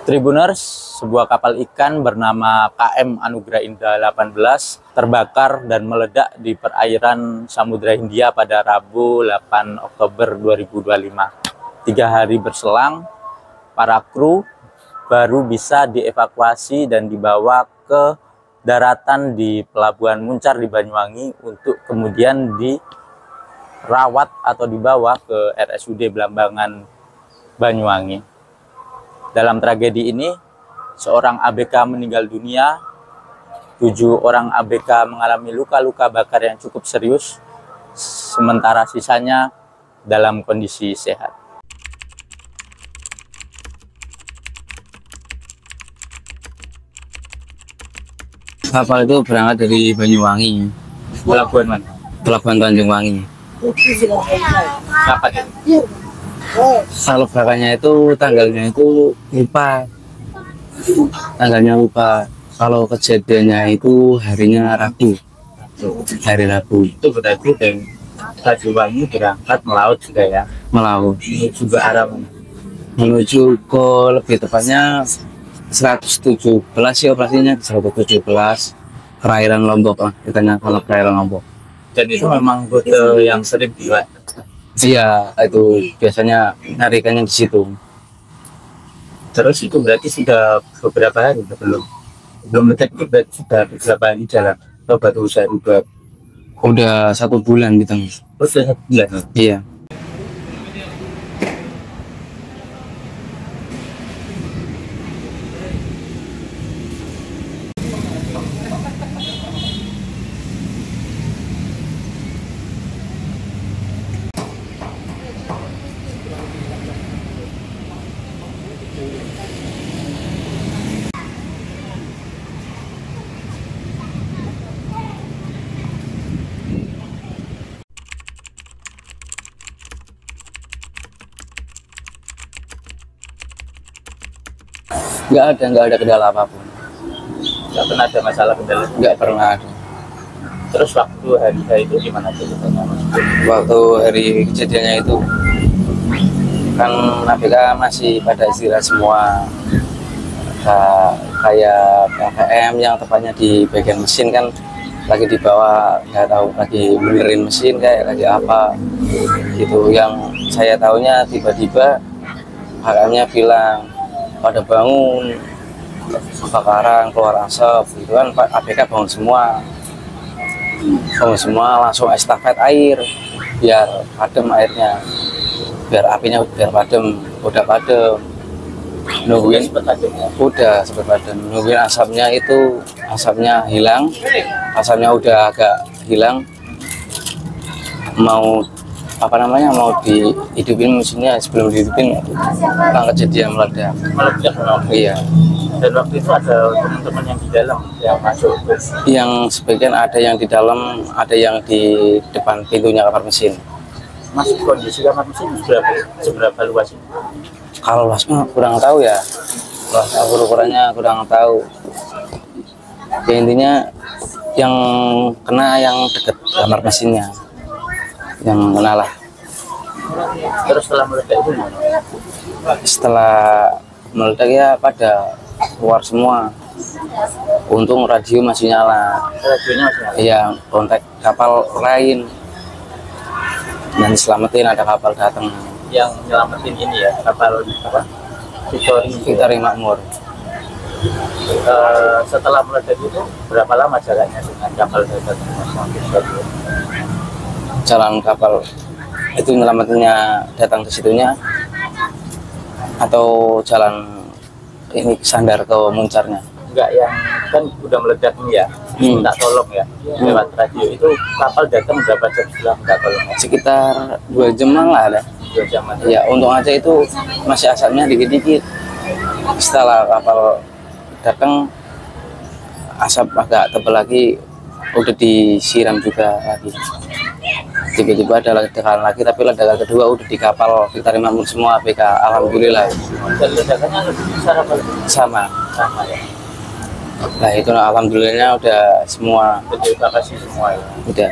Tribuners, sebuah kapal ikan bernama KM Anugerah Indah 18 terbakar dan meledak di perairan Samudra Hindia pada Rabu 8 Oktober 2025. 3 hari berselang, para kru baru bisa dievakuasi dan dibawa ke daratan di Pelabuhan Muncar di Banyuwangi untuk kemudian dirawat atau dibawa ke RSUD Blambangan Banyuwangi. Dalam tragedi ini, seorang ABK meninggal dunia, 7 orang ABK mengalami luka-luka bakar yang cukup serius, sementara sisanya dalam kondisi sehat. Kapal itu berangkat dari Banyuwangi. Pelabuhan mana? Pelabuhan Tanjungwangi. Kapan itu? Kalau bakarnya itu tanggalnya itu lupa. Tanggalnya lupa. Kalau kejadiannya itu harinya Rabu. Hari Rabu. Itu berarti dari Banyuwangi berangkat melaut juga ya? Melaut. Menuju ke arah mana? Menuju ke lebih tepatnya 117 sih operasinya, 117 perairan Lombok lah. Kitanya kalau perairan Lombok. Dan itu memang rute yang sering dibuat. Iya, itu biasanya narikannya di situ. Terus itu berarti sudah beberapa hari belum letak, itu berarti sudah beberapa hari jalan atau baru usaha juga? Udah 1 bulan di tengah. Sudah 1 bulan? Iya. Nggak ada kendala apapun. Nggak pernah ada masalah kendala? Nggak pernah ada. Terus waktu hari itu gimana ceritanya? Waktu hari kejadiannya itu kan ABK masih pada istirahat semua. Kayak PKM yang tepatnya di bagian mesin kan lagi dibawa, nggak tahu lagi benerin mesin kayak lagi apa gitu. Yang saya tahunya tiba-tiba PKM-nya bilang pada bangun, kebakaran, keluar asap gitu kan. ABK bangun semua langsung estafet air biar padam airnya, biar apinya biar padam. Udah padam, nungguin udah sempat padam, nungguin asapnya hilang. Asapnya udah agak hilang, mau mau dihidupin mesinnya. Sebelum dihidupin kejadian meledak. Iya. Dan waktu itu ada teman-teman yang di dalam yang masuk? Yang sebagian ada yang di dalam, ada yang di depan pintunya kamar mesin. Mas, kondisi kamar mesin seberapa luas ini? Kalau luasnya kurang tahu ya, luasnya ukurannya kurang tahu ya. Intinya yang kena yang deket kamar mesinnya yang kena lah. Terus setelah meledak itu gimana? Setelah meledak ya pada keluar semua. Untung radio masih nyala. Radionya masih nyala? Iya, kontak kapal lain dan diselamatin, ada kapal datang. yang nyelamatin ini ya, kapal apa? Victory Makmur. Setelah meledak itu berapa lama jalannya dengan kapal darat Mas Victory? Jalan kapal itu nyelamatinnya datang ke situnya atau jalan ini sandar ke muncarnya? Enggak, yang kan udah meledak nih ya, minta tolong ya lewat radio. Itu kapal datang berapa jam setelah minta tolong? Sekitar 2 jam lah ada. 2 jam. Ya untung aja itu masih asapnya dikit-dikit. Setelah kapal datang asap agak tebal lagi, udah disiram juga lagi. Tiba-tiba ada ledakan lagi, tapi ledakan kedua udah di kapal Victory Makmur semua ABK. Alhamdulillah. Dan ledakannya lebih besar apa? Sama Ya. nah itu alhamdulillahnya udah semua, Terima kasih semua ya. udah.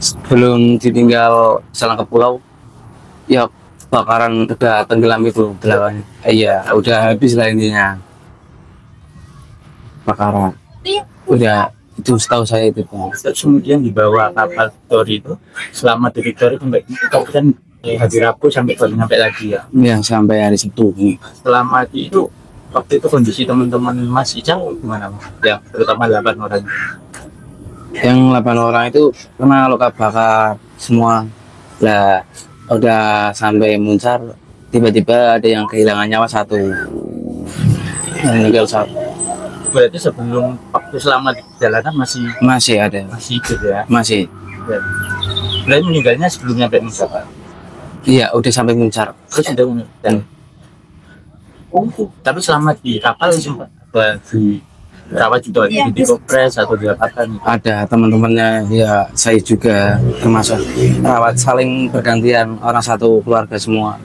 Sebelum ditinggal jalan ke pulau, ya bakaran udah tenggelam itu belakangnya. Iya, udah habis lah intinya. Bakaran. Udah, itu setahu saya itu. Terus kemudian dibawa kapal Victory itu selama di Victory sampai kan hari Rabu sampai baru sampai lagi ya. Yang sampai hari Sabtu. Selama itu waktu itu kondisi teman-teman Mas Ijang gimana Mas? Ya terutama 8 orang. Yang 8 orang itu kena luka bakar semua. Lah, udah sampai muncar, tiba-tiba ada yang kehilangan nyawa 1. Yang meninggal 1. Berarti sebelum waktu selama di perjalanan Masih ada. masih hidup ya. Masih. Dan berarti meninggalnya sebelum nyampe muncar. Iya, udah sampai muncar. Terus udah dan tapi selama di kapal sempat dirawat juga di kompres atau diapakan? Ada teman-temannya, ya saya juga termasuk rawat, saling bergantian, orang satu keluarga semua.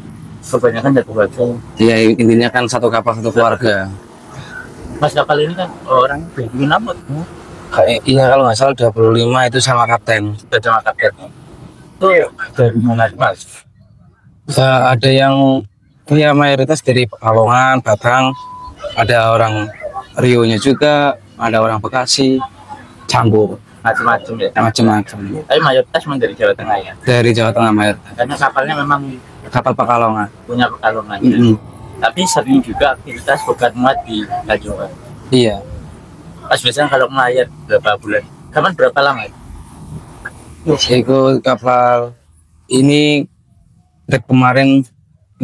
Kebanyakan dari keluarga. Ya intinya kan satu kapal satu keluarga. Mas, kapal ini kan orang berapa? Iya kalau nggak salah 25 itu sama kapten. Sudah sama kapten. Itu dari mana Mas? Ada yang ya mayoritas dari Pekalongan, Batang, ada orang Rio-nya juga, ada orang Bekasi, campur Macam-macam ya. macam-macam. Tapi mayoritas memang dari Jawa Tengah ya. Dari Jawa Tengah mayoritas. Karena kapalnya memang Kapal Pekalongan. punya Pekalongan. Tapi sering juga aktivitas bongkar muat di Tanjung. Iya. Mas, biasanya kalau melayar berapa bulan? Kapan berapa lama? Ikut kapal ini trip kemarin 5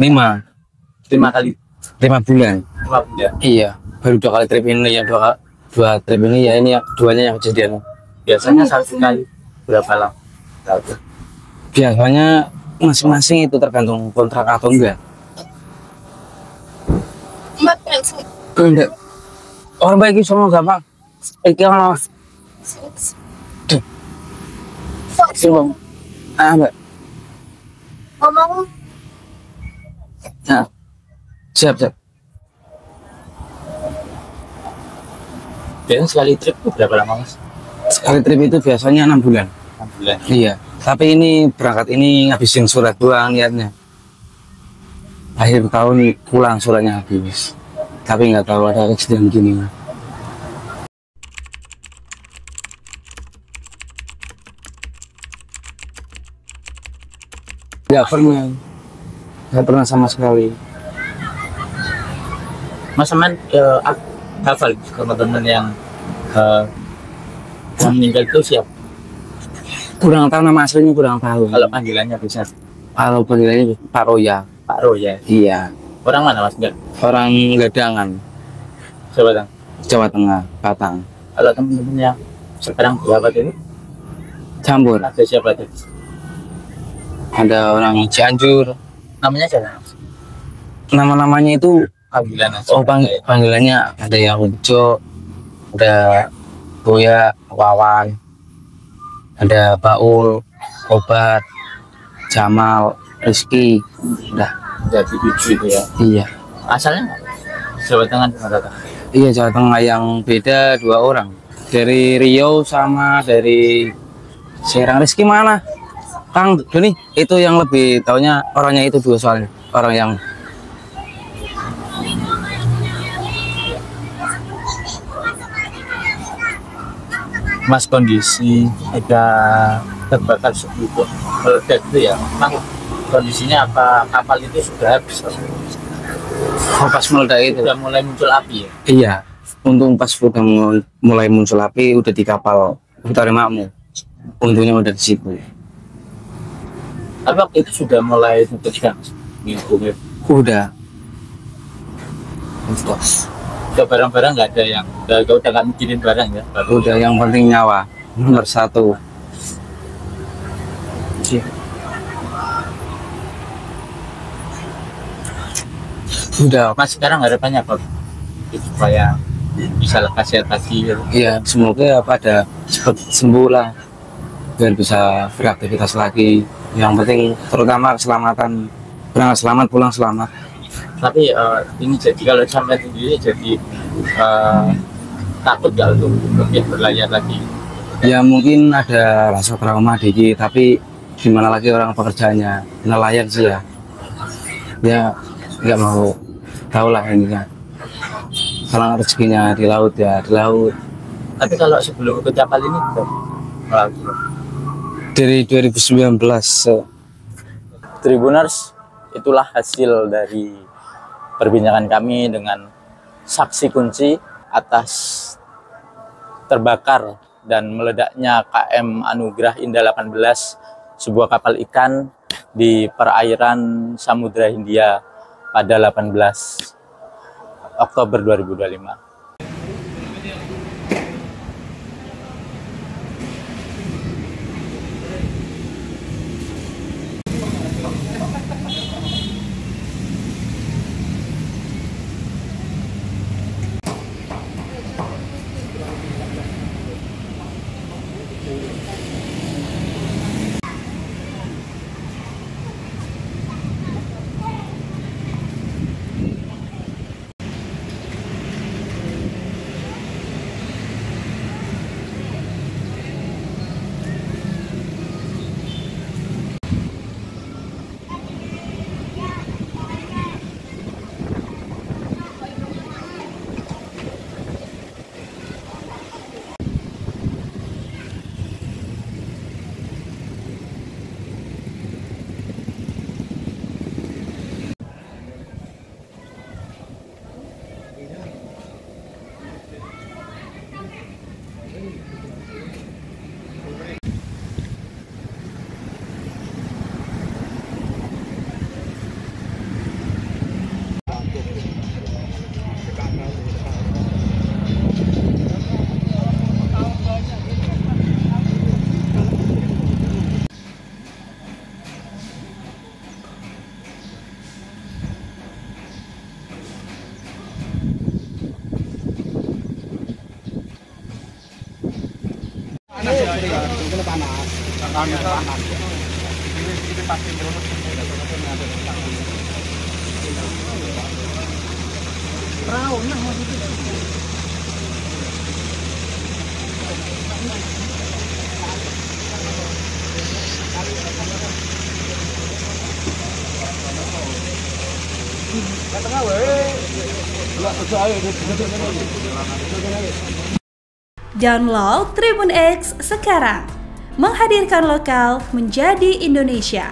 kali 5 bulan. 5 bulan. Iya, baru 2 kali trip ini ya, dua trip ini ya, ini duanya yang kejadian. Biasanya satu kali berapa lama? Tahu. Biasanya masing-masing itu tergantung kontrak atau enggak. Enggak. Orang baik itu semua gampang. Iki ono. Duh. Sini bang. Mbak. Ngomong Nah. Siap. Biasanya sekali trip itu berapa lama Mas? Sekali trip itu biasanya 6 bulan. 6 bulan. Iya. Tapi ini berangkat ini ngabisin surat doang niatnya. Akhir tahun pulang suratnya habis. Tapi nggak tahu ada kejadian gini. Nggak pernah sama sekali. Mas Aman hafal teman-teman yang meninggal itu siapa? Kurang tahu nama aslinya, kurang tahu. Kalau panggilannya bisa Kalau panggilannya Pak Roya. Pak Roya. Iya. Orang mana Mas? Enggak. Orang Gadangan, Coba Bang. Jawa Tengah, Batang. Kalau teman-teman yang sekarang berapa ini? Campur. Ada siapa tuh? Ada orang Cianjur. Namanya siapa? Nama-namanya itu panggilan aja. Oh, panggilannya ada yang Ujo, ada Boya, Wawan, ada Baul, Obat, Jamal, Rizky. Udah. Jadi 7 itu ya. Iya. Asalnya Jawa Tengah Jawa Tengah. Iya, Jawa Tengah, yang beda 2 orang. Dari Riau sama dari Serang. Rizky mana? Kang Doni, itu yang lebih taunya orangnya itu 2 soalnya. Orang yang Mas, kondisi ada terbakar sebelum meledak itu ya, memang kondisinya apa, kapal itu sudah habis? pas meledak itu. Sudah mulai muncul api ya? Iya, untung pas udah mulai muncul api udah di kapal Utara Makmur. Untungnya udah di situ. Tapi waktu itu sudah mulai tutup ngibungnya. Udah. Udah barang-barang nggak ada yang udah nggak mikirin barang ya? Udah, yang penting nyawa nomor 1. Iya. Udah. Mas, sekarang harapannya apa? Supaya bisa lekas sehat lagi. Iya, semoga pada cepat sembuh lah, biar bisa beraktivitas lagi. Yang penting terutama keselamatan, berangkat selamat, pulang selamat. Tapi ini jadi kalau sampai sendiri jadi takut gak untuk mungkin berlayar lagi? Ya mungkin ada rasa trauma dikit, tapi gimana lagi orang pekerjaannya nelayan sih ya. Ya nggak mau tahu lah ini kan. Kalau rezekinya di laut ya di laut. Tapi kalau sebelum ikut kapal ini melaut Dari 2019. Tribuners, itulah hasil dari perbincangan kami dengan saksi kunci atas terbakar dan meledaknya KM Anugrah Indah 18, sebuah kapal ikan di perairan Samudra Hindia pada 18 Oktober 2025. Download Tribun X sekarang, menghadirkan lokal menjadi Indonesia.